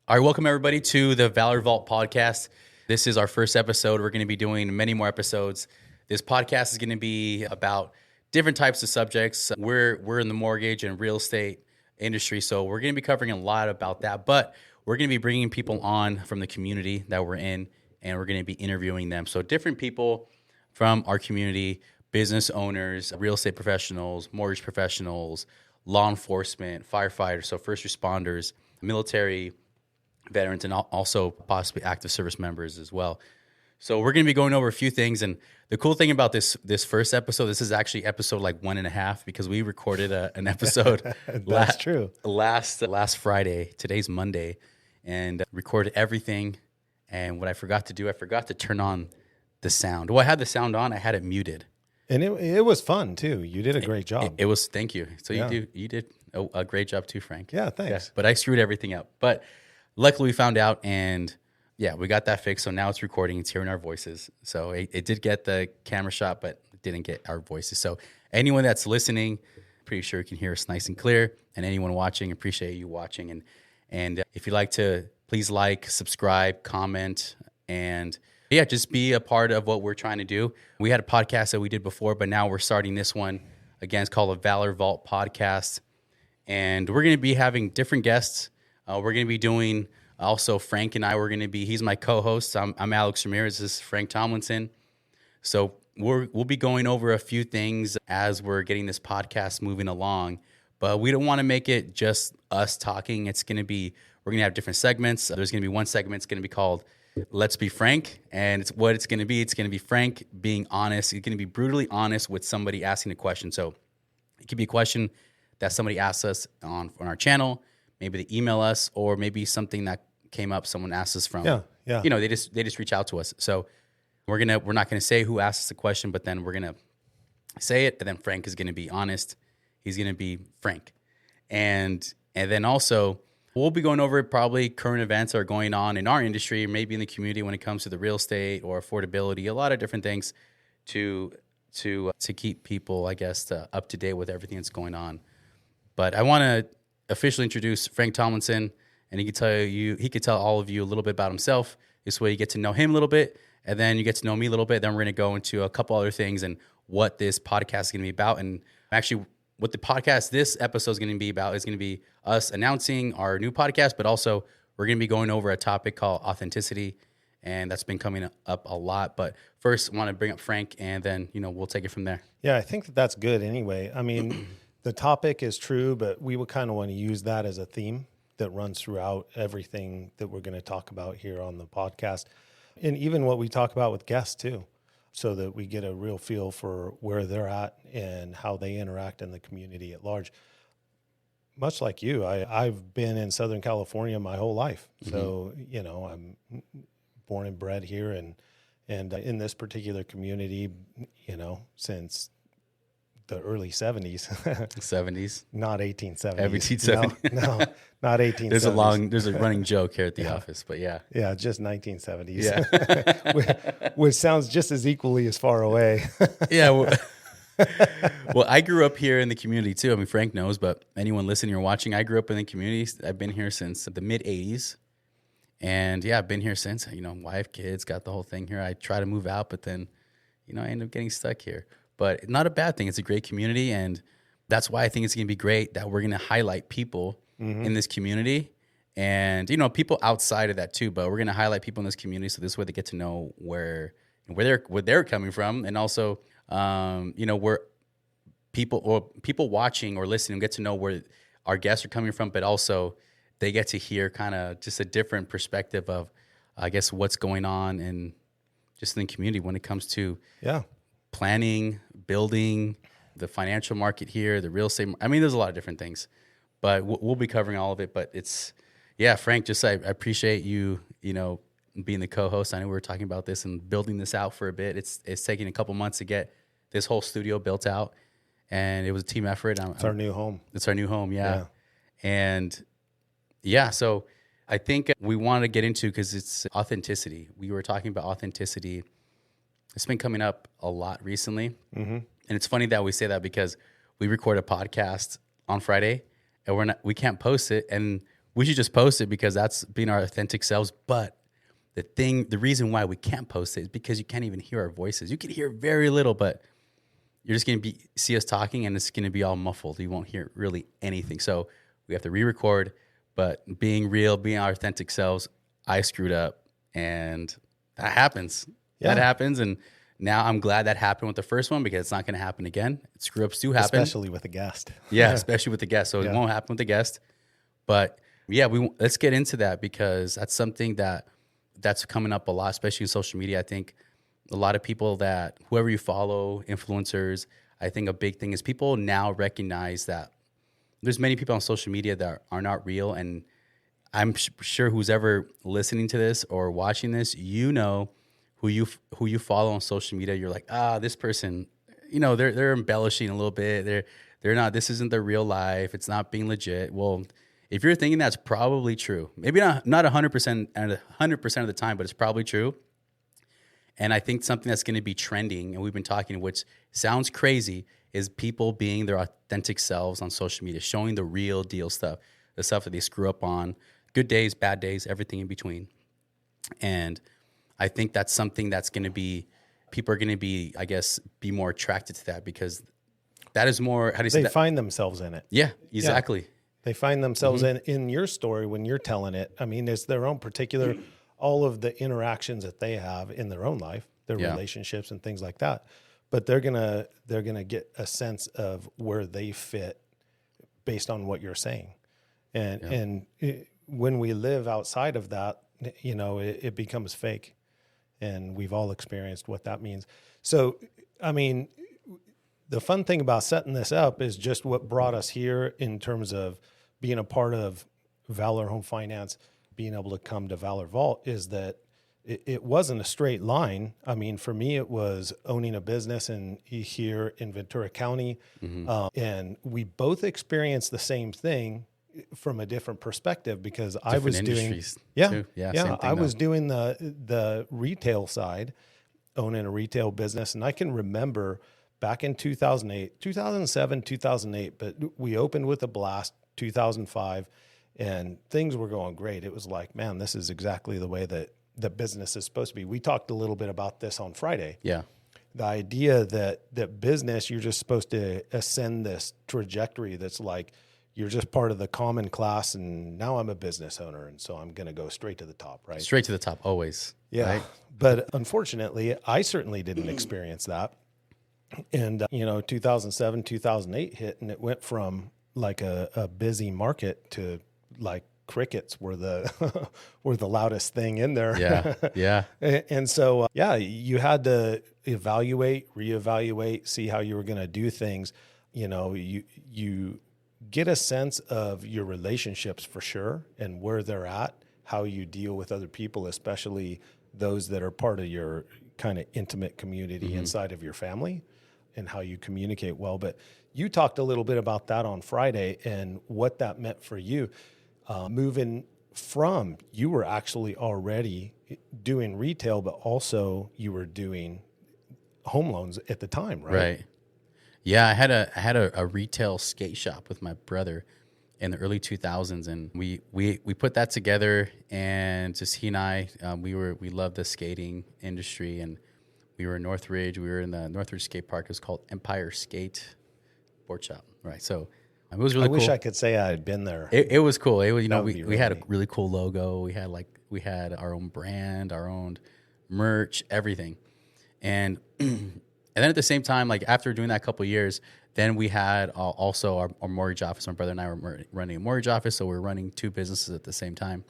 All right, welcome everybody to the Valor Vault podcast. This is our first episode. We're going to be doing many more episodes. This podcast is going to be about different types of subjects. We're in the mortgage and real estate industry, so we're going to be covering a lot about that. But we're going to be bringing people on from the community that we're in, and we're going to be interviewing them. So different people from our community, business owners, real estate professionals, mortgage professionals, law enforcement, firefighters, so first responders, military veterans, and also possibly active service members as well. So we're going to be going over a few things. And the cool thing about this first episode, this is actually episode like 1.5 because we recorded an episode last Friday. Today's Monday, and recorded everything. And what I forgot to do, I forgot to turn on the sound. Well, I had the sound on, I had it muted. And it was fun too. You did a great job. It was, thank you. So you did a great job too, Frank. Yeah, thanks. Yeah, but I screwed everything up. But luckily we found out, and yeah, we got that fixed. So now it's recording. It's hearing our voices. So it did get the camera shot, but it didn't get our voices. So anyone that's listening, pretty sure you can hear us nice and clear. And anyone watching, appreciate you watching. And if you'd like to, please like, subscribe, comment, and yeah, just be a part of what we're trying to do. We had a podcast that we did before, but now we're starting this one. Again, it's called a Valor Vault podcast. And we're going to be having different guests. We're going to be doing also Frank and I. He's my co-host. I'm Alex Ramirez. This is Frank Tomlinson. So we'll be going over a few things as we're getting this podcast moving along. But we don't want to make it just us talking. We're going to have different segments. There's going to be one segment. It's going to be called Let's Be Frank. And it's going to be Frank being honest. It's going to be brutally honest with somebody asking a question. So it could be a question that somebody asks us on our channel. Maybe they email us, or maybe something that came up, someone asked us from. Yeah. They just reach out to us. So we're not gonna say who asked us the question, but then we're gonna say it, and then Frank is gonna be honest. He's gonna be Frank, and then also we'll be going over probably current events that are going on in our industry, maybe in the community when it comes to the real estate or affordability, a lot of different things to keep people, I guess, up to date with everything that's going on. But I want to officially introduce Frank Tomlinson, and he could tell all of you a little bit about himself. This way you get to know him a little bit, and then you get to know me a little bit. Then we're going to go into a couple other things and what this podcast is going to be about. And actually what this episode is going to be about is going to be us announcing our new podcast, but also we're going to be going over a topic called authenticity, and that's been coming up a lot. But first I want to bring up Frank, and then, we'll take it from there. Yeah, I think that's good anyway. I mean, the topic is true, but we would kind of want to use that as a theme that runs throughout everything that we're going to talk about here on the podcast, and even what we talk about with guests too, so that we get a real feel for where they're at and how they interact in the community at large. Much like you, I've been in Southern California my whole life. So, I'm born and bred here and in this particular community, since the early 70s. 70s. Not 1870s. 1870. No, not 1870s. There's a running joke here at the office, but yeah. Yeah, just 1970s. Yeah. which sounds just as equally as far away. Yeah. Well, I grew up here in the community too. I mean, Frank knows, but anyone listening or watching, I grew up in the community. I've been here since the mid 80s. And yeah, I've been here since, wife, kids, got the whole thing here. I try to move out, but then, I end up getting stuck here. But not a bad thing. It's a great community, and that's why I think it's going to be great that we're going to highlight people in this community, and people outside of that too. But we're going to highlight people in this community, so this way they get to know where they're coming from, and also where people watching or listening get to know where our guests are coming from, but also they get to hear kind of just a different perspective of, I guess, what's going on in just in the community when it comes to planning, building, the financial market here, the real estate. I mean, there's a lot of different things, but we'll be covering all of it. But Frank, I appreciate you, being the co-host. I know we were talking about this and building this out for a bit. It's taking a couple months to get this whole studio built out, and it was a team effort. It's our new home. It's our new home, yeah. And so I think we wanted to get into, because it's authenticity. We were talking about authenticity. It's been coming up a lot recently. Mm-hmm. And it's funny that we say that because we record a podcast on Friday and we can't post it. And we should just post it because that's being our authentic selves. But the reason why we can't post it is because you can't even hear our voices. You can hear very little, but you're just going to see us talking and it's going to be all muffled. You won't hear really anything. So we have to re-record, but being real, being our authentic selves, I screwed up and that happens. Yeah. That happens. And now I'm glad that happened with the first one because it's not going to happen again. Screw ups do happen. Especially with a guest. Yeah, especially with the guest. So it won't happen with the guest. But yeah, let's get into that because that's something that's coming up a lot, especially in social media. I think a lot of people that whoever you follow, influencers, I think a big thing is people now recognize that there's many people on social media that are not real. And I'm sure who's ever listening to this or watching this, you know who you follow on social media. You're like, this person, they're embellishing a little bit. They're not. This isn't their real life. It's not being legit. Well, if you're thinking that's probably true, maybe not 100% and 100% of the time, but it's probably true. And I think something that's going to be trending, and we've been talking, which sounds crazy, is people being their authentic selves on social media, showing the real deal stuff, the stuff that they screw up on, good days, bad days, everything in between. And I think that's something that's going to be, people are going to be, I guess, be more attracted to that because that is more, how do you say They that? find themselves in it. Yeah, exactly. Yeah. They find themselves in your story when you're telling it. I mean, it's their own particular, all of the interactions that they have in their own life, their relationships and things like that. But they're gonna get a sense of where they fit based on what you're saying. And when we live outside of that, it becomes fake. And we've all experienced what that means. So, I mean, the fun thing about setting this up is just what brought us here in terms of being a part of Valor Home Finance, being able to come to Valor Vault is that it wasn't a straight line. I mean, for me, it was owning a business here in Ventura County. And we both experienced the same thing from a different perspective because I was doing, I was doing the retail side, owning a retail business. And I can remember back in 2007, 2008, but we opened with a blast, 2005, and things were going great. It was like, man, this is exactly the way that the business is supposed to be. We talked a little bit about this on Friday. Yeah. The idea that business, you're just supposed to ascend this trajectory that's like, you're just part of the common class, and now I'm a business owner, and so I'm going to go straight to the top, right? Straight to the top, always. Yeah. Right? But unfortunately, I certainly didn't experience that. And, 2007, 2008 hit, and it went from like a busy market to like crickets were the were the loudest thing in there. Yeah, yeah. And so, you had to evaluate, reevaluate, see how you were going to do things. You get a sense of your relationships for sure and where they're at, how you deal with other people, especially those that are part of your kind of intimate community inside of your family and how you communicate well. But you talked a little bit about that on Friday and what that meant for you. Moving from, you were actually already doing retail, but also you were doing home loans at the time, right? Right. Yeah, I had a retail skate shop with my brother in the early 2000s, and we put that together. And just he and I, we loved the skating industry, and we were in Northridge. We were in the Northridge skate park. It was called Empire Skate Board Shop, right? So it was really cool. I wish I could say I had been there. It was cool. It was, we had a neat. really cool logo. We had our own brand, our own merch, everything, and. And then at the same time, like after doing that a couple of years, then we had also our mortgage office. My brother and I were running a mortgage office, so we were running two businesses at the same time.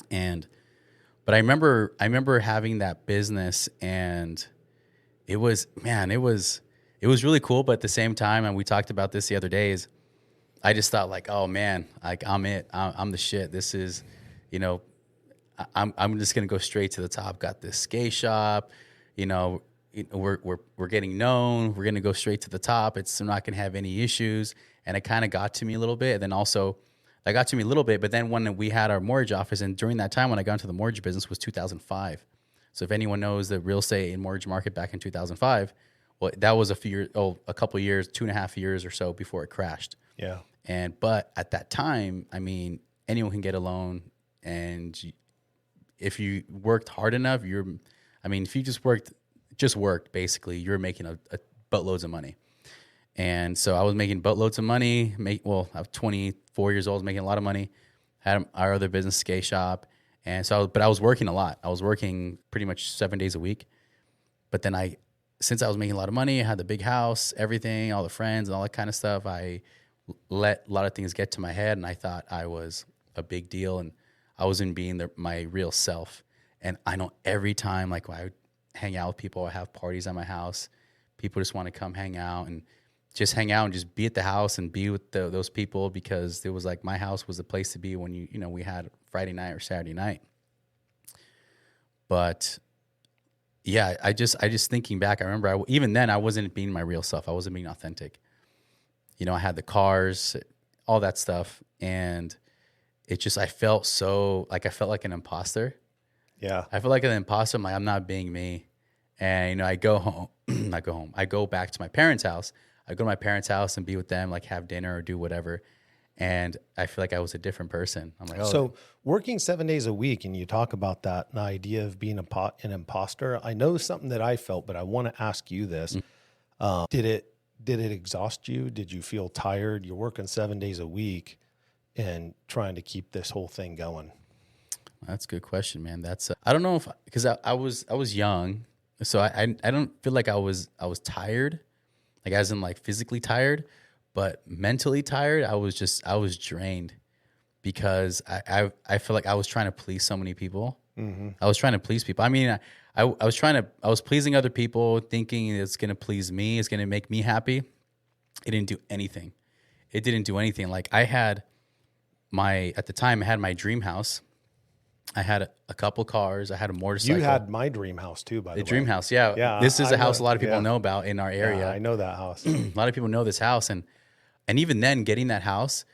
But I remember having that business, and it was really cool. But at the same time, and we talked about this the other days, I just thought like, oh man, like I'm the shit. This is, I'm just gonna go straight to the top. Got this skate shop, We're getting known. We're gonna go straight to the top. I'm not gonna have any issues. And it kind of got to me a little bit. And then also, that got to me a little bit. But then when we had our mortgage office, and during that time when I got into the mortgage business was 2005. So if anyone knows the real estate and mortgage market back in 2005, well, that was a couple of years, 2.5 years or so before it crashed. Yeah. But at that time, I mean, anyone can get a loan, and if you worked hard enough, if you just worked basically, you're making a boatloads of money. And so I was making boatloads of money. I was 24 years old, I was making a lot of money. Had our other business, skate shop, and so but I was working a lot. I was working pretty much 7 days a week. But then since I was making a lot of money, I had the big house, everything, all the friends and all that kind of stuff, I let a lot of things get to my head, and I thought I was a big deal, and I wasn't being my real self. And I know every time, like when I would hang out with people, I have parties at my house, people just want to come hang out and just be at the house and be with those people, because it was like my house was the place to be when we had Friday night or Saturday night. But yeah, I just thinking back, I remember even then I wasn't being my real self. I wasn't being authentic. I had the cars, all that stuff. And I felt like an imposter. Yeah. I feel like an imposter. I'm like, I'm not being me. And, I go home, I go back to my parents' house. I go to my parents' house and be with them, like have dinner or do whatever. And I feel like I was a different person. I'm like, oh. So working 7 days a week, and you talk about that, the idea of being an imposter. I know something that I felt, but I want to ask you this. Did it exhaust you? Did you feel tired? You're working 7 days a week and trying to keep this whole thing going. That's a good question, man. I don't know because I was young, so I don't feel like I was tired, like as in like physically tired, but mentally tired. I was drained because I feel like I was trying to please so many people. Mm-hmm. I was trying to please people. I mean, I was pleasing other people, thinking it's going to please me, it's going to make me happy. It didn't do anything. Like at the time I had my dream house. I had a couple cars. I had a motorcycle. You had my dream house too, by the way. The dream house, yeah. Yeah, this is a house a lot of people know about in our area. Yeah, I know that house. A lot of people know this house, and even then, getting that house,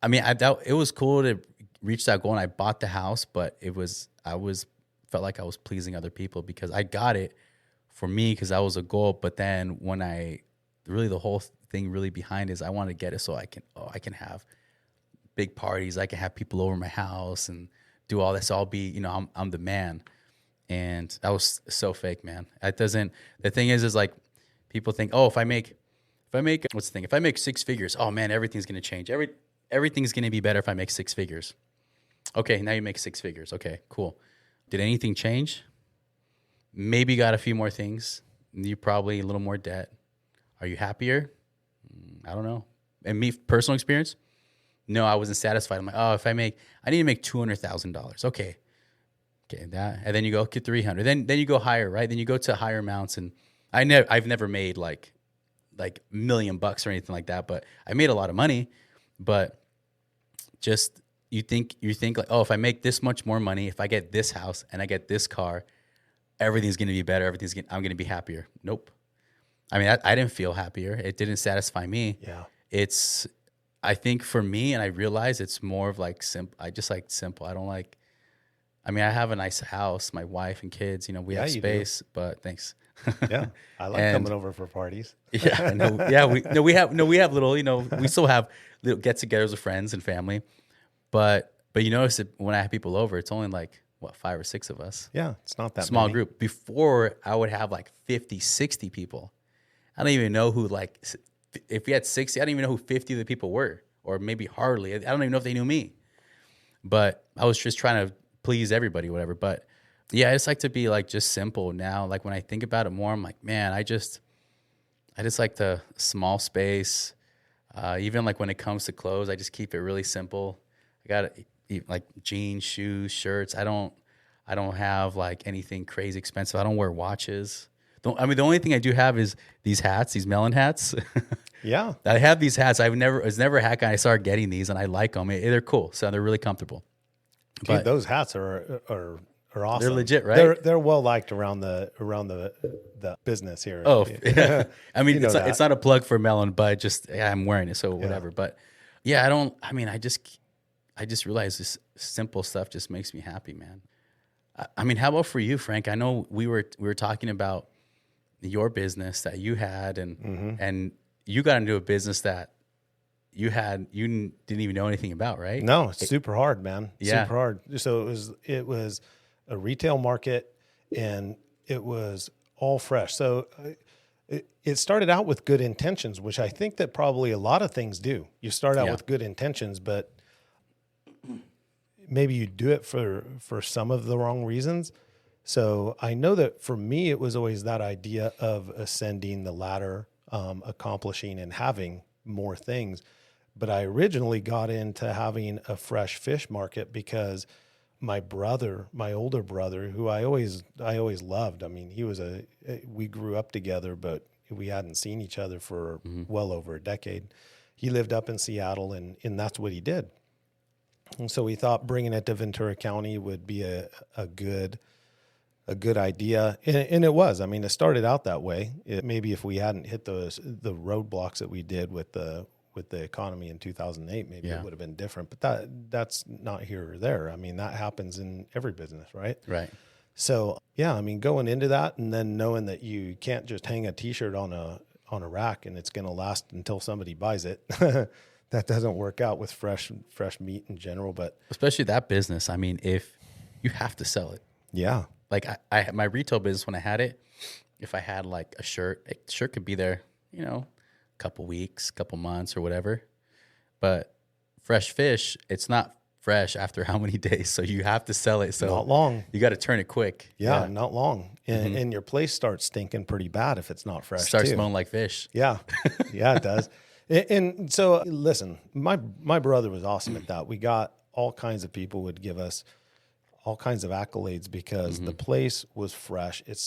I mean, it was cool to reach that goal, and I bought the house. But felt like I was pleasing other people because I got it for me because that was a goal. But then when the whole thing really behind is I want to get it so I can have big parties. I can have people over my house and do all this. I'll be, I'm the man. And that was so fake, man. The thing is like people think, oh, if I make, what's the thing? If I make six figures, oh man, everything's going to change. Everything's going to be better if I make six figures. Okay. Now you make six figures. Okay, cool. Did anything change? Maybe got a few more things. You probably a little more debt. Are you happier? I don't know. And me, personal experience, no, I wasn't satisfied. I'm like, oh, I need to make $200,000. Okay, that, and then you go get 300. Then you go higher, right? Then you go to higher amounts, and I've never made like $1 million or anything like that, but I made a lot of money. But just you think like, oh, if I make this much more money, if I get this house and I get this car, everything's gonna be better. I'm gonna be happier. Nope. I mean, I didn't feel happier. It didn't satisfy me. Yeah. I think for me, and I realize it's more of like simple. I just like simple. I have a nice house, my wife and kids, we have space, but thanks. Yeah. I like coming over for parties. Yeah. We have little, we still have little get-togethers with friends and family, but you notice that when I have people over, it's only like, 5 or 6 of us. Yeah. It's not that small many. Group. Before I would have like 50, 60 people. I don't even know who if we had 60, I don't even know who 50 of the people were, or maybe hardly. I don't even know if they knew me. But I was just trying to please everybody, whatever. But yeah, I just like to be like just simple now. Like when I think about it more, I'm like, man, I just like the small space. Even like when it comes to clothes, I just keep it really simple. I got like jeans, shoes, shirts. I don't have like anything crazy expensive. I don't wear watches. The only thing I do have is these hats, these melon hats. Yeah. I have these hats. It was never a hat guy. I started getting these and I like them. They're cool. So they're really comfortable. Dude, those hats are awesome. They're legit, right? They're well liked around the business here. Oh, yeah. I mean, it's not a plug for melon, but I'm wearing it. So whatever. But yeah, I just realized this simple stuff just makes me happy, man. I mean, how about for you, Frank? I know we were talking about your business that you had and you got into a business that you didn't even know anything about, right? No, it's super hard, man. Yeah. Super hard. So it was a retail market, and it was all fresh. So it started out with good intentions, which I think that probably a lot of things do. You start out Yeah. with good intentions, but maybe you do it for some of the wrong reasons. So I know that for me, it was always that idea of ascending the ladder, accomplishing and having more things. But I originally got into having a fresh fish market because my brother, my older brother, who I always loved. I mean, we grew up together, but we hadn't seen each other for well over a decade. He lived up in Seattle, and that's what he did. And so we thought bringing it to Ventura County would be a good idea, and it was. I mean, it started out that way. Maybe if we hadn't hit the roadblocks that we did with the economy in 2008, maybe it would have been different. But that's not here or there. I mean, that happens in every business, right? Right. So yeah, I mean, going into that and then knowing that you can't just hang a T-shirt on a rack and it's going to last until somebody buys it. That doesn't work out with fresh meat in general, but especially that business. I mean, if you have to sell it. Yeah. Like I my retail business, when I had it, if I had like a shirt could be there, a couple weeks, couple months or whatever. But fresh fish, it's not fresh after how many days? So you have to sell it. So not long. You got to turn it quick. Yeah, not long. And your place starts stinking pretty bad if it's not fresh. Starts smelling like fish. Yeah. Yeah, it does. And so listen, my brother was awesome at that. We got all kinds of people would give us all kinds of accolades because the place was fresh. It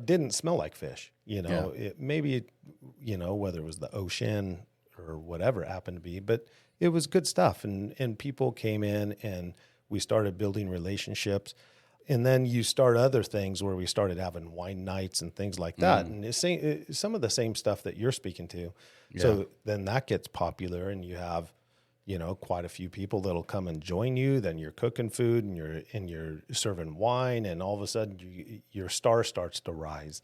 didn't smell like fish. It maybe, whether it was the ocean or whatever it happened to be, but it was good stuff. And people came in and we started building relationships. And then you start other things where we started having wine nights and things like that. And it's some of the same stuff that you're speaking to. Yeah. So then that gets popular and you have, quite a few people that'll come and join you. Then you're cooking food and you're serving wine, and all of a sudden your star starts to rise.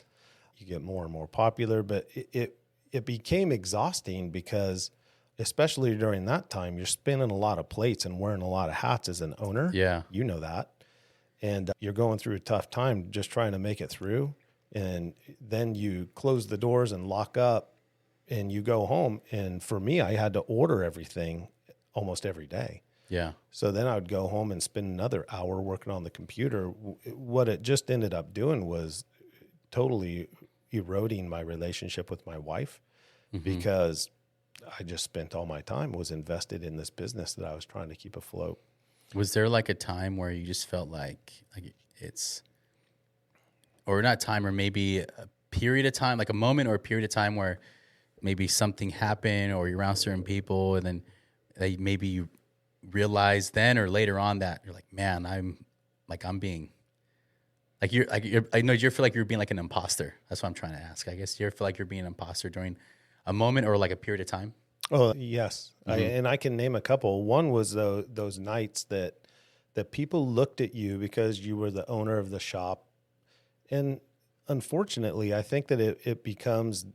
You get more and more popular, but it became exhausting because especially during that time, you're spinning a lot of plates and wearing a lot of hats as an owner. Yeah. You know that. And you're going through a tough time just trying to make it through. And then you close the doors and lock up and you go home. And for me, I had to order everything almost every day. Yeah. So then I would go home and spend another hour working on the computer. What it just ended up doing was totally eroding my relationship with my wife because I just spent all my time was invested in this business that I was trying to keep afloat. Was there like a time where you just felt like it's, or not time, or maybe a period of time, like a moment or a period of time where maybe something happened or you're around certain people and then maybe you realize then or later on that you're like, man, I'm being like, I know you feel like you're being like an imposter. That's what I'm trying to ask. I guess you feel like you're being an imposter during a moment or like a period of time. Oh, yes. And I can name a couple. One was those nights that people looked at you because you were the owner of the shop. And unfortunately, I think that it becomes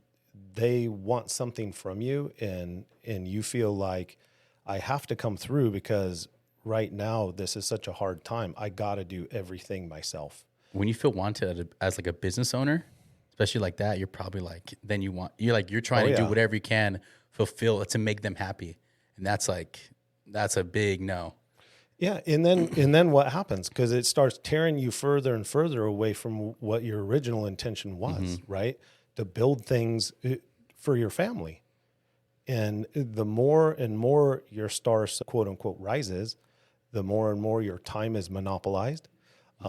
they want something from you and you feel like I have to come through because right now this is such a hard time. I got to do everything myself. When you feel wanted as like a business owner, especially like that, you're probably like, then you're trying to do whatever you can fulfill to make them happy. And that's a big no. Yeah. And then what happens? Because it starts tearing you further and further away from what your original intention was, right? To build things for your family. And the more and more your star, quote unquote, rises, the more and more your time is monopolized.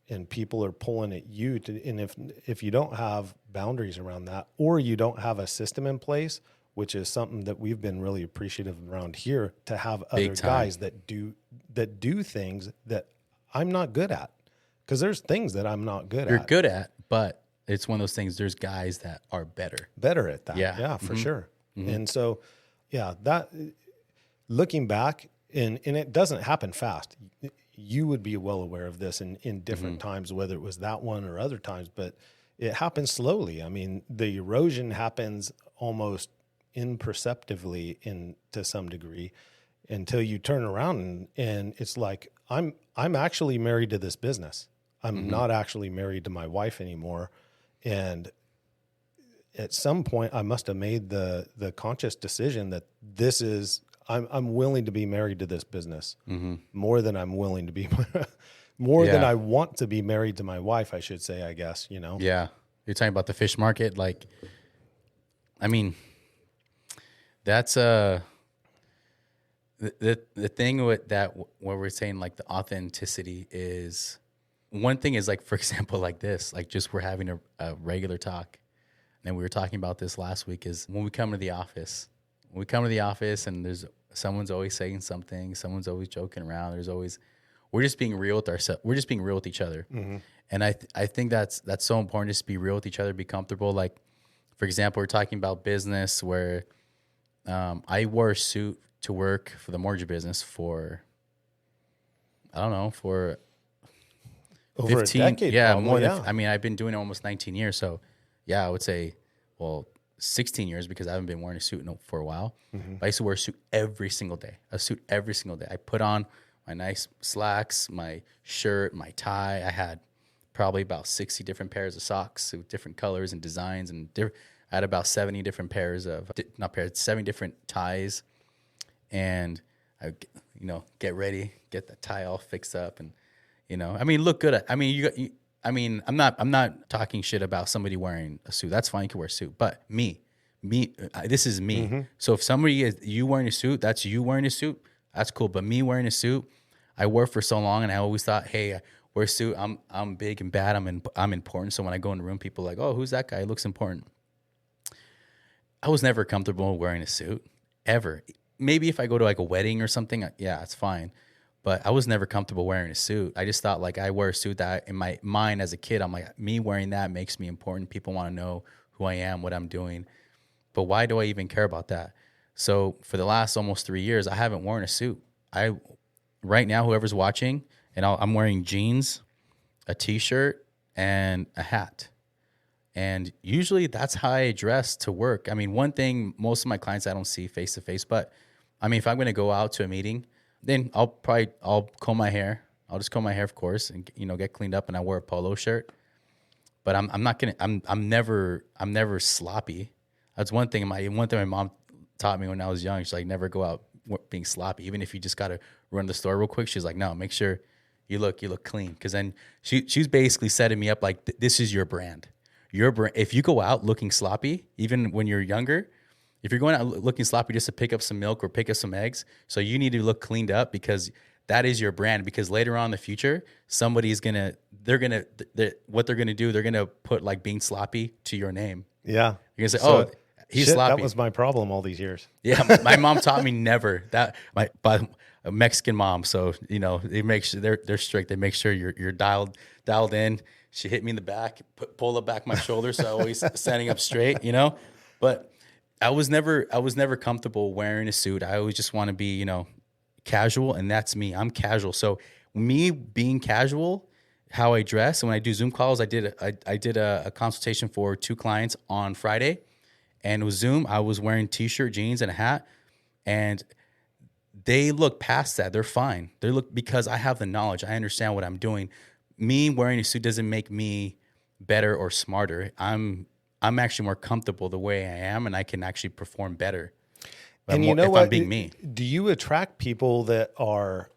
And people are pulling at you and if you don't have boundaries around that, or you don't have a system in place, which is something that we've been really appreciative around here, to have other guys that do things that I'm not good at. Because there's things that I'm not good at. You're good at, but it's one of those things. There's guys that are better at that. Yeah, for sure. And so, that looking back, and it doesn't happen fast. You would be well aware of this in different times, whether it was that one or other times, but it happens slowly. I mean, the erosion happens almost imperceptibly to some degree until you turn around and it's like, I'm actually married to this business. I'm not actually married to my wife anymore. And at some point I must have made the conscious decision that I'm willing to be married to this business more than I'm willing to be more than I want to be married to my wife, I should say, I guess, you know? Yeah. You're talking about the fish market. Like, I mean, that's the thing with that, where we're saying like the authenticity is, one thing is like, for example, like this, like just we're having a regular talk. And we were talking about this last week, is when we come to the office and someone's always saying something, someone's always joking around. We're just being real with ourselves. We're just being real with each other. And I think that's so important, just to be real with each other, be comfortable. Like, for example, we're talking about business where I wore a suit to work for the mortgage business for over 15, a decade. Yeah, probably, more than, I mean, I've been doing it almost 19 years. So yeah, I would say, 16 years, because I haven't been wearing a suit for a while. But I used to wear a suit every single day. I put on my nice slacks, my shirt, my tie. I had probably about 60 different pairs of socks with different colors and designs, and I had about 70 different 70 different ties. And I, get ready, get the tie all fixed up, and I mean, look good. I'm not talking shit about somebody wearing a suit. That's fine, you can wear a suit. But me, this is me. So if somebody is you wearing a suit, that's you wearing a suit. That's cool. But me wearing a suit, I wore for so long, and I always thought, hey, I wear a suit. I'm big and bad. I'm important. So when I go in the room, people are like, oh, who's that guy? He looks important. I was never comfortable wearing a suit, ever. Maybe if I go to like a wedding or something, yeah, it's fine. But I was never comfortable wearing a suit. I just thought, like, I wear a suit that in my mind as a kid, I'm like, me wearing that makes me important. People want to know who I am, what I'm doing. But why do I even care about that? So for the last almost 3 years, I haven't worn a suit. Right now, whoever's watching, and I'm wearing jeans, a T-shirt, and a hat. And usually that's how I dress to work. I mean, one thing, most of my clients I don't see face to face, but I mean, if I'm going to go out to a meeting, then I'll comb my hair. I'll just comb my hair, of course, and get cleaned up, and I wear a polo shirt. But I'm never sloppy. That's one thing my mom taught me when I was young. She's like, never go out being sloppy. Even if you just got to run the store real quick, she's like, no, make sure you look clean. Because then she's basically setting me up like, this is your brand. Your brand. If you go out looking sloppy, even when you're younger, if you're going out looking sloppy just to pick up some milk or pick up some eggs, so you need to look cleaned up, because that is your brand. Because later on in the future, somebody's what they're gonna do, they're gonna put like being sloppy to your name. Yeah. You're gonna say, he's sloppy. That was my problem all these years. Yeah, my mom taught me never that. But a Mexican mom, so they make sure they're strict. They make sure you're dialed in. She hit me in the back, pull up back my shoulder, so I always standing up straight. But I was never comfortable wearing a suit. I always just want to be casual, and that's me. I'm casual. So me being casual, how I dress, and when I do Zoom calls, I did a consultation for 2 clients on Friday. And with Zoom, I was wearing T-shirt, jeans, and a hat. And they look past that. They're fine. Because I have the knowledge. I understand what I'm doing. Me wearing a suit doesn't make me better or smarter. I'm actually more comfortable the way I am, and I can actually perform better. And if I'm being me. Do you attract people that are,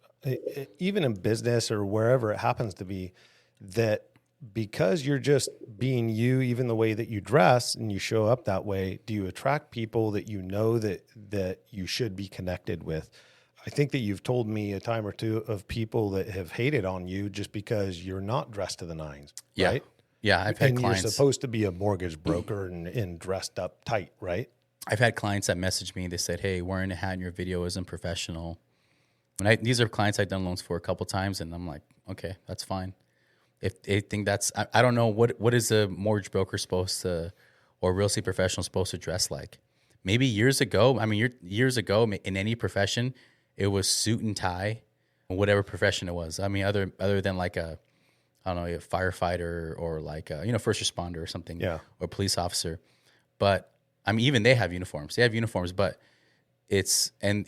even in business or wherever it happens to be, that because you're just being you, even the way that you dress and you show up that way, do you attract people that that you should be connected with? I think that you've told me a time or two of people that have hated on you just because you're not dressed to the nines, right? Yeah, I've had clients. You're supposed to be a mortgage broker and dressed up tight, right? I've had clients that messaged me. They said, hey, wearing a hat in your video isn't professional. And these are clients I've done loans for a couple times, and I'm like, okay, that's fine. If they think that's, I don't know, what is a mortgage broker supposed to, or real estate professional supposed to dress like? Maybe years ago, in any profession, it was suit and tie, whatever profession it was. I mean, other than like a firefighter or like a, first responder or something, or police officer. But I mean, even they have uniforms. They have uniforms, but and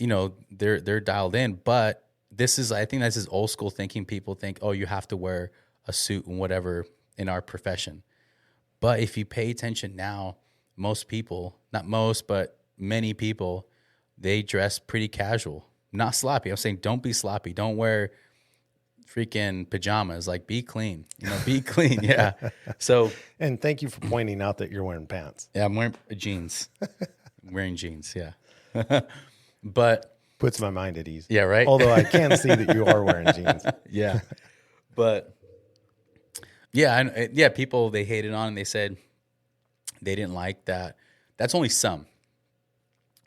they're dialed in. But I think this is old school thinking. People think, oh, you have to wear a suit and whatever in our profession. But if you pay attention now, most people, not most, but many people, they dress pretty casual, not sloppy. I'm saying don't be sloppy. Don't wear freaking pajamas. Like, be clean, be clean. Yeah. So, and thank you for pointing out that you're wearing pants. yeah, I'm wearing jeans. I'm wearing jeans. Yeah. But puts my mind at ease. Yeah. Right. Although I can see that you are wearing jeans. Yeah. But yeah, people, they hated on and they said they didn't like that. That's only some.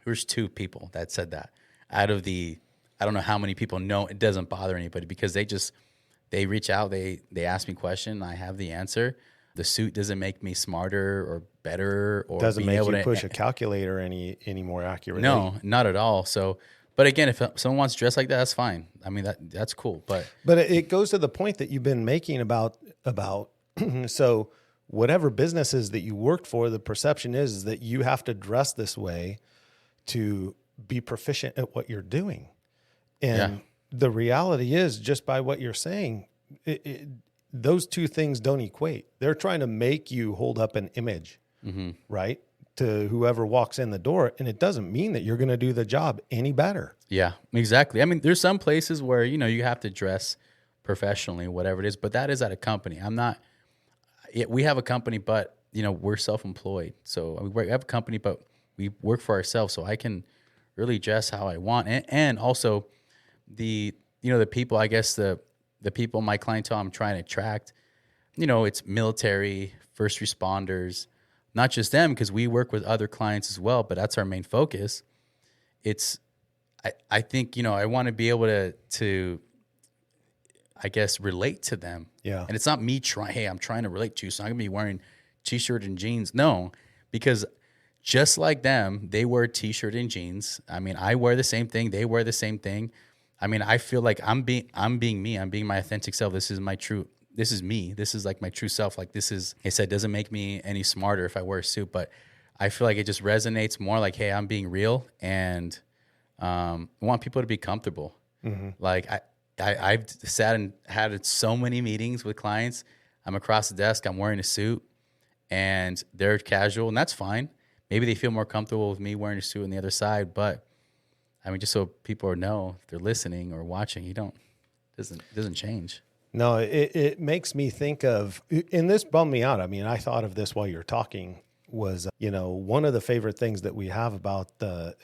There's 2 people that said that out of the, I don't know how many people know. It doesn't bother anybody because they reach out, they ask me a question, I have the answer. The suit doesn't make me smarter or better or doesn't make you push a calculator any more accurately. No, not at all. So, but again, if someone wants to dress like that, that's fine. I mean, that's cool. But it goes to the point that you've been making about so whatever businesses that you worked for, the perception is that you have to dress this way to be proficient at what you're doing. And the reality is, just by what you're saying, those 2 things don't equate. They're trying to make you hold up an image, right, to whoever walks in the door. And it doesn't mean that you're going to do the job any better. Yeah, exactly. I mean, there's some places where, you have to dress professionally, whatever it is, but that is at a company. We have a company, but, we're self-employed. So we have a company, but we work for ourselves. So I can really dress how I want. And also the people, I guess the people, my clientele I'm trying to attract, it's military, first responders, not just them, because we work with other clients as well, but that's our main focus. I think, I want to be able to, I guess, relate to them. Yeah. And it's not me I'm trying to relate to you, so I'm going to be wearing t-shirt and jeans. No, because just like them, they wear t-shirt and jeans. I mean, I wear the same thing. They wear the same thing. I mean, I feel like I'm being me. I'm being my authentic self. This is me. This is like my true self. Like, it said, doesn't make me any smarter if I wear a suit, but I feel like it just resonates more like, hey, I'm being real, and I want people to be comfortable. Mm-hmm. Like I've sat and had so many meetings with clients. I'm across the desk, I'm wearing a suit, and they're casual, and that's fine. Maybe they feel more comfortable with me wearing a suit on the other side, but I mean, just so people know if they're listening or watching, doesn't change. No, it makes me think of, and this bummed me out. I mean, I thought of this while you're talking, was, one of the favorite things that we have about the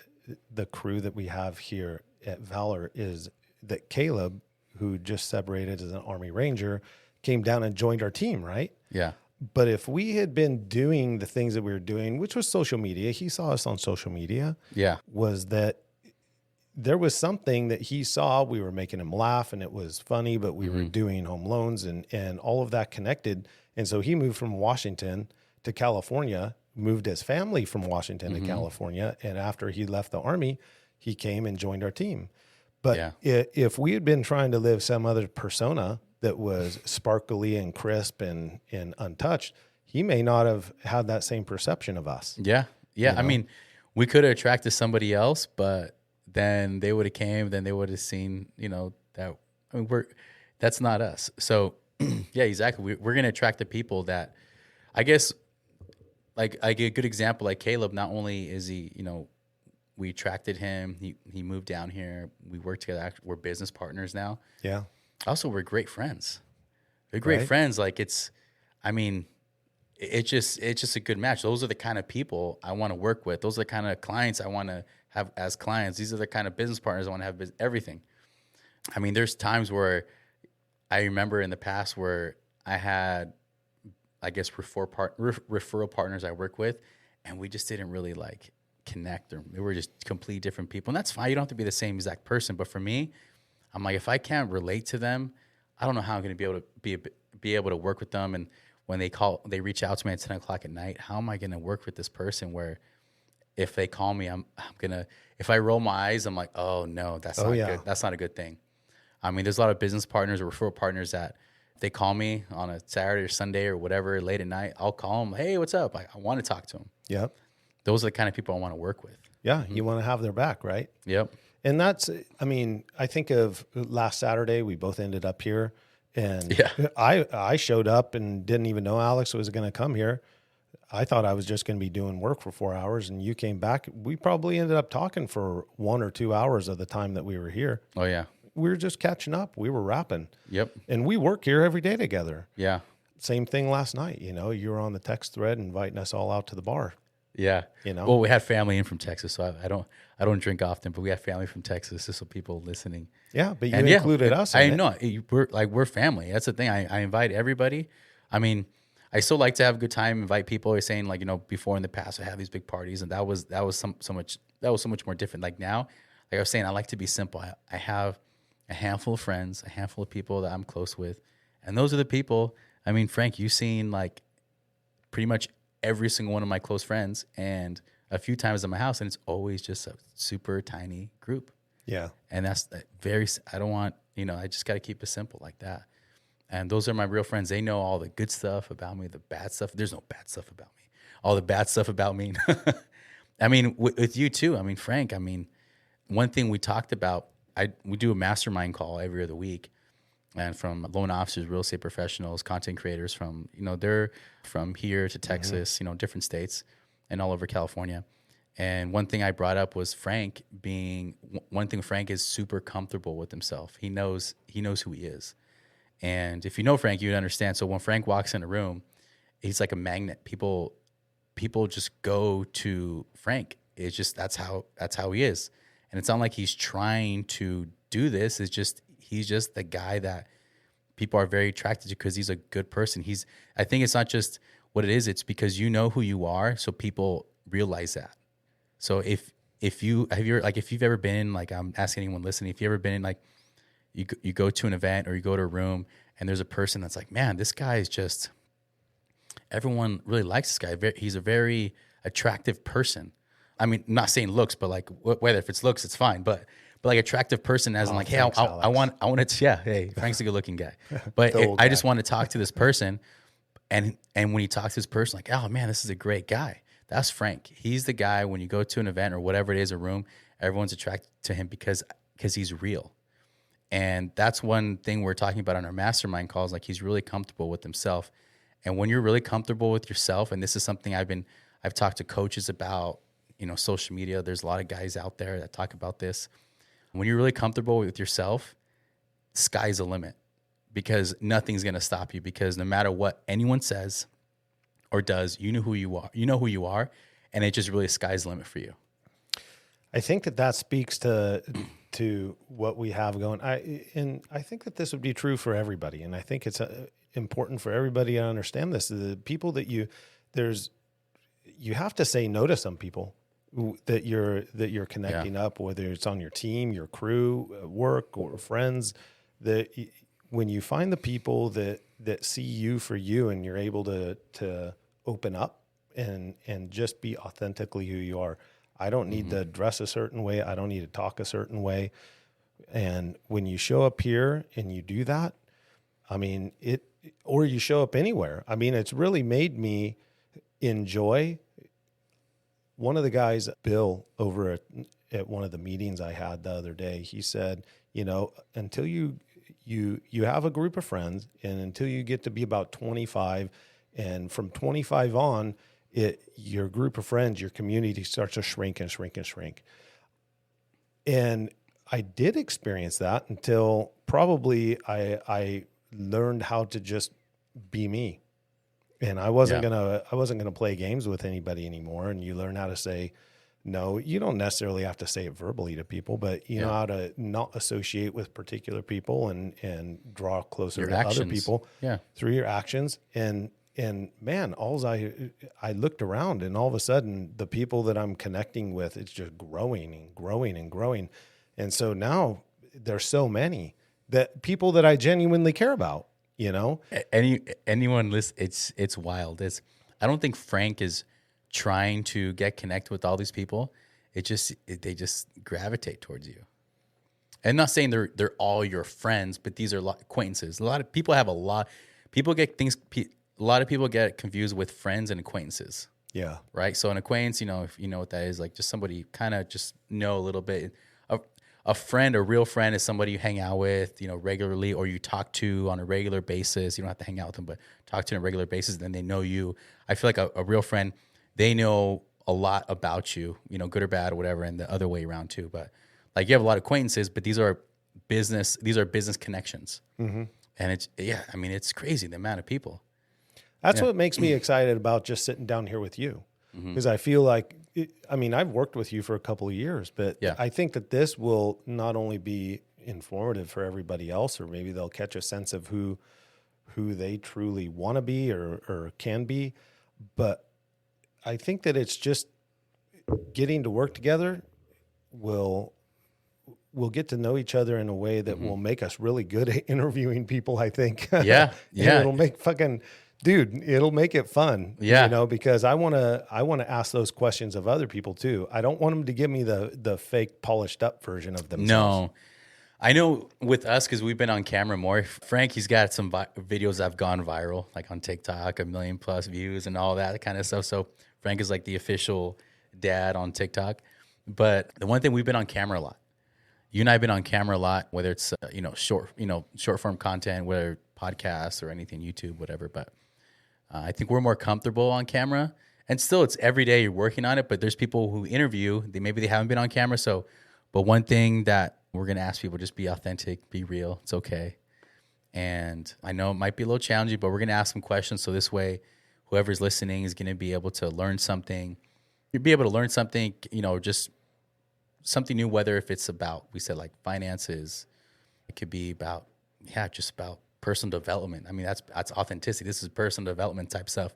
crew that we have here at Valor is that Caleb, who just separated as an Army Ranger, came down and joined our team, right? Yeah. But if we had been doing the things that we were doing, which was social media, he saw us on social media. Yeah. Was that there was something that he saw, we were making him laugh and it was funny, but we were doing home loans and all of that connected. And so he moved from Washington to California, moved his family from Washington to California. And after he left the Army, he came and joined our team. But if we had been trying to live some other persona that was sparkly and crisp and untouched, he may not have had that same perception of us. Yeah. Yeah. I mean, we could have attracted somebody else, but then they would have came, then they would have seen, that, I mean, that's not us. So yeah, exactly. We're going to attract the people that, I guess, like a good example, like Caleb, not only is he, we attracted him, he moved down here, we work together, we're business partners now. Yeah. Also, we're great friends. We're great friends. Like it's just a good match. Those are the kind of people I want to work with. Those are the kind of clients I want to have as clients. These are the kind of business partners I want to have everything. I mean, there's times where I remember in the past where I had, I guess, referral partners I work with, and we just didn't really like connect, or we were just completely different people. And that's fine. You don't have to be the same exact person. But for me, I'm like, if I can't relate to them, I don't know how I'm going to be able to work with them. And when they reach out to me at 10 o'clock at night, how am I going to work with this person where if they call me, I'm going to, if I roll my eyes, I'm like, oh no, that's not good. That's not a good thing. I mean, there's a lot of business partners or referral partners that if they call me on a Saturday or Sunday or whatever, late at night, I'll call them. Hey, what's up? I want to talk to them. Yep. those are the kind of people I want to work with. Yeah. You want to have their back, right? Yep. And that's, I mean, I think of last Saturday, we both ended up here, and Yeah. I showed up and didn't even know Alex was going to come here. I thought I was just going to be doing work for 4 hours, and you came back. We probably ended up talking for 1 or 2 hours of the time that we were here. Oh yeah. We were just catching up. We were rapping. Yep. And we work here every day together. Yeah. Same thing last night. You know, you were on the text thread inviting us all out to the bar. Yeah. You know? Well, we had family in from Texas, so I don't drink often, but we have family from Texas, just so people listening. Yeah, but you And included us in I it. know we're family. That's the thing. I invite everybody. I mean, I still like to have a good time. Invite people. You're saying, like, you know, before in the past I have these big parties, and that was so much more different. Like now, like I was saying, I like to be simple. I have a handful of friends, a handful of people that I'm close with, and those are the people. I mean, Frank, you've seen like pretty much every single one of my close friends, and a few times at my house, and it's always just a super tiny group. Yeah. And that's very, I don't want, you know, I just got to keep it simple like that. And those are my real friends. They know all the good stuff about me, the bad stuff. There's no bad stuff about me. All the bad stuff about me. I mean, with you too. I mean, Frank, I mean, one thing we talked about, we do a mastermind call every other week. And from loan officers, real estate professionals, content creators from, you know, they're from here to Texas, you know, different states and all over California. And one thing I brought up was Frank Frank is super comfortable with himself. He knows who he is. And if you know Frank, you'd understand. So when Frank walks in a room, he's like a magnet. People just go to Frank. It's just that's how he is. And it's not like he's trying to do this. He's just the guy that people are very attracted to because he's a good person. I think it's not just what it is. It's because you know who you are, so people realize that. So if you've ever been in, like, I'm asking anyone listening, if you ever been in, like, you go to an event or you go to a room and there's a person that's like, man, this guy is just, everyone really likes this guy. He's a very attractive person. I mean, not saying looks, but like whether if it's looks, it's fine. But like attractive person as in like, hey, I want to, yeah, hey, Frank's a good looking guy. But I just want to talk to this person. And when you talk to this person, like, oh man, this is a great guy. That's Frank. He's the guy when you go to an event or whatever it is, a room, everyone's attracted to him because he's real. And that's one thing we're talking about on our mastermind calls. Like, he's really comfortable with himself. And when you're really comfortable with yourself, and this is something I've talked to coaches about, you know, social media. There's a lot of guys out there that talk about this. When you're really comfortable with yourself, sky's the limit, because nothing's going to stop you, because no matter what anyone says or does, you know who you are. And it just really sky's the limit for you. I think that speaks to what we have going. I think that this would be true for everybody. And I think it's important for everybody to understand this. The people that you have to say no to some people that you're connecting up, whether it's on your team, your crew, work, or friends. That when you find the people that see you for you, and you're able to open up and just be authentically who you are. I don't need to dress a certain way. I don't need to talk a certain way. And when you show up here and you do that, I mean, or you show up anywhere. I mean, it's really made me enjoy. One of the guys, Bill, over at one of the meetings I had the other day, he said, you know, until you have a group of friends, and until you get to be about 25, and from 25 on, your group of friends, your community starts to shrink and shrink and shrink. And I did experience that until probably I learned how to just be me. And I wasn't gonna play games with anybody anymore. And you learn how to say no. You don't necessarily have to say it verbally to people, but you know how to not associate with particular people and draw closer to other people through your actions. And man, I looked around, and all of a sudden the people that I'm connecting with, it's just growing and growing and growing. And so now there's so many that people that I genuinely care about, you know. Anyone listen, it's wild. I don't think Frank is trying to get connected with all these people. They just gravitate towards you. And I'm not saying they're all your friends, but these are acquaintances. A lot of people get confused with friends and acquaintances. Yeah. right? So an acquaintance, if you know what that is, like just somebody you kind of just know a little bit. A friend, a real friend, is somebody you hang out with, regularly, or you talk to on a regular basis. You don't have to hang out with them, but talk to on a regular basis. Then they know you. I feel like a real friend, they know a lot about you, good or bad or whatever, and the other way around too. But like you have a lot of acquaintances, but these are business connections. Mm-hmm. And it's crazy the amount of people. That's what makes me excited about just sitting down here with you, because I feel like, I've worked with you for a couple of years, but I think that this will not only be informative for everybody else, or maybe they'll catch a sense of who they truly want to be or can be, but I think that it's just getting to work together will get to know each other in a way that will make us really good at interviewing people, I think. Yeah. Yeah. It'll make it'll make it fun. Yeah. Because I want to ask those questions of other people too. I don't want them to give me the fake polished up version of themselves. No. I know with us, because we've been on camera more. Frank, he's got some videos that have gone viral, like on TikTok, 1 million plus views and all that kind of stuff. So Frank is like the official dad on TikTok. But the one thing, we've been on camera a lot. You and I have been on camera a lot, whether it's short form content, whether podcasts or anything, YouTube, whatever. But I think we're more comfortable on camera. And still, it's every day you're working on it. But there's people who interview, maybe they haven't been on camera. But one thing that we're going to ask people, just be authentic, be real. It's okay. And I know it might be a little challenging, but we're going to ask some questions. So this way, whoever's listening is going to be able to learn something. You'll be able to learn something, just something new, whether if it's about, we said like finances, it could be about, just about personal development. That's authenticity. This is personal development type stuff.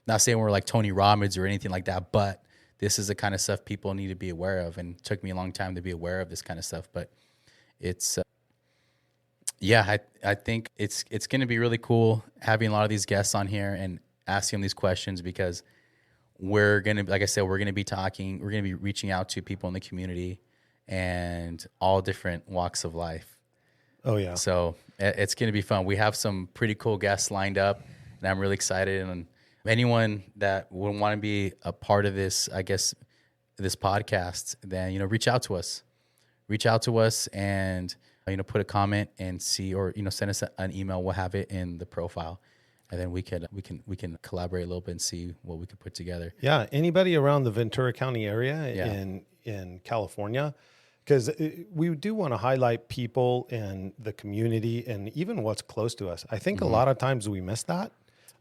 Not saying we're like Tony Robbins or anything like that, but this is the kind of stuff people need to be aware of. And it took me a long time to be aware of this kind of stuff, but it's, I think it's going to be really cool having a lot of these guests on here and asking them these questions, because we're going to, like I said, we're going to be reaching out to people in the community and all different walks of life. Oh yeah. So it's going to be fun. We have some pretty cool guests lined up, and I'm really excited. And anyone that would want to be a part of this, I guess, this podcast, then, reach out to us. Reach out to us and, put a comment and see, or, send us an email. We'll have it in the profile. And then we can collaborate a little bit and see what we could put together. Yeah. Anybody around the Ventura County area in California, because we do want to highlight people in the community and even what's close to us. I think a lot of times we miss that.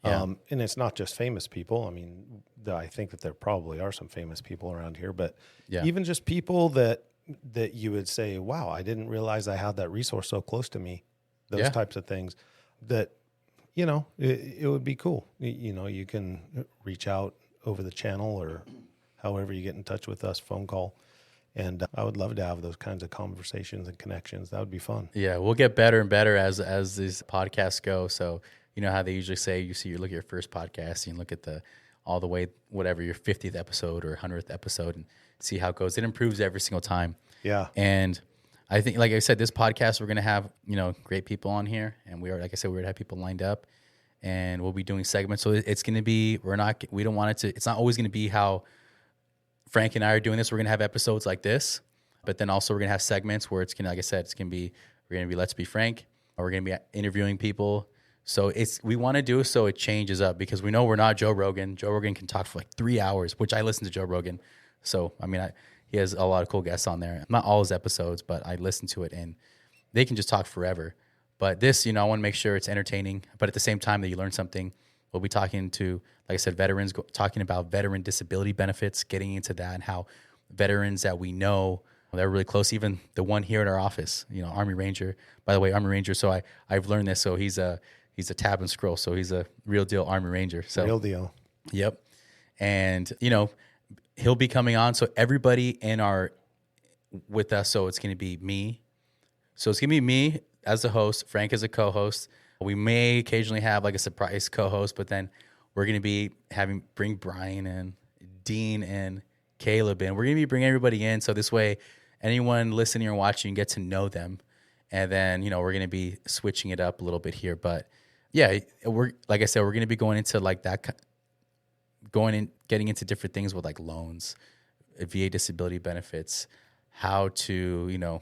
Yeah. And it's not just famous people. I think that there probably are some famous people around here, but even just people that you would say, wow, I didn't realize I had that resource so close to me. Those types of things that, it would be cool. You can reach out over the channel or however you get in touch with us, phone call. And I would love to have those kinds of conversations and connections. That would be fun. Yeah, we'll get better and better as these podcasts go. So you know how they usually say, you look at your first podcast and you look at all the way, whatever, your 50th episode or 100th episode, and see how it goes. It improves every single time. Yeah. And I think, like I said, this podcast, we're going to have, great people on here. And we going to have people lined up, and we'll be doing segments. So it's going to be, we don't want it to, it's not always going to be how Frank and I are doing this. We're going to have episodes like this, but then also we're going to have segments where it's going to, like I said, we're going to be Let's Be Frank, or we're going to be interviewing people. So we want to do so it changes up, because we know we're not Joe Rogan. Joe Rogan can talk for like 3 hours, which I listen to Joe Rogan. So, he has a lot of cool guests on there. Not all his episodes, but I listen to it, and they can just talk forever. But this, I want to make sure it's entertaining, but at the same time that you learn something. We'll be talking to, like I said, veterans, talking about veteran disability benefits, getting into that, and how veterans that we know, they're really close. Even the one here at our office, Army Ranger. By the way, Army Ranger. So I've learned this. So he's a tab and scroll. So he's a real deal Army Ranger. So real deal. Yep. And he'll be coming on. So everybody with us. So it's going to be me. So it's going to be me as the host, Frank as a co-host. We may occasionally have like a surprise co-host, but then we're going to be bring Brian in, Dean in, Caleb in. We're going to be bringing everybody in. So this way, anyone listening or watching, get to know them. And then, we're going to be switching it up a little bit here. But yeah, like I said, we're going to be going into like that, getting into different things with like loans, VA disability benefits, how to,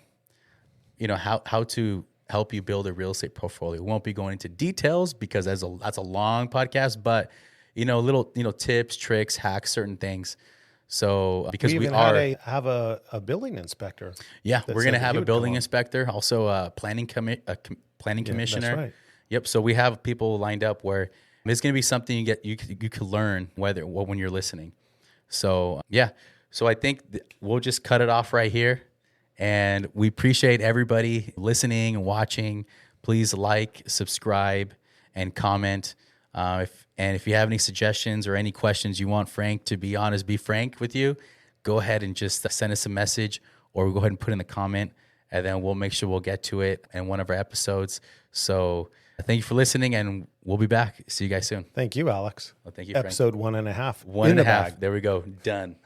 how to help you build a real estate portfolio. We won't be going into details because that's a long podcast, but little tips, tricks, hacks, certain things. So because we have a building inspector. Yeah, we're gonna have a building inspector, also a planning commissioner. That's right. Yep. So we have people lined up where it's gonna be something you could learn when you're listening. So yeah. So I think we'll just cut it off right here. And we appreciate everybody listening and watching. Please like, subscribe, and comment. If you have any suggestions or any questions you want Frank to be honest, be frank with you, go ahead and just send us a message, or we'll go ahead and put in the comment, and then we'll make sure we'll get to it in one of our episodes. So thank you for listening, and we'll be back. See you guys soon. Thank you, Alex. Well, thank you, Frank. Episode 1.5. 1.5. There we go. Done.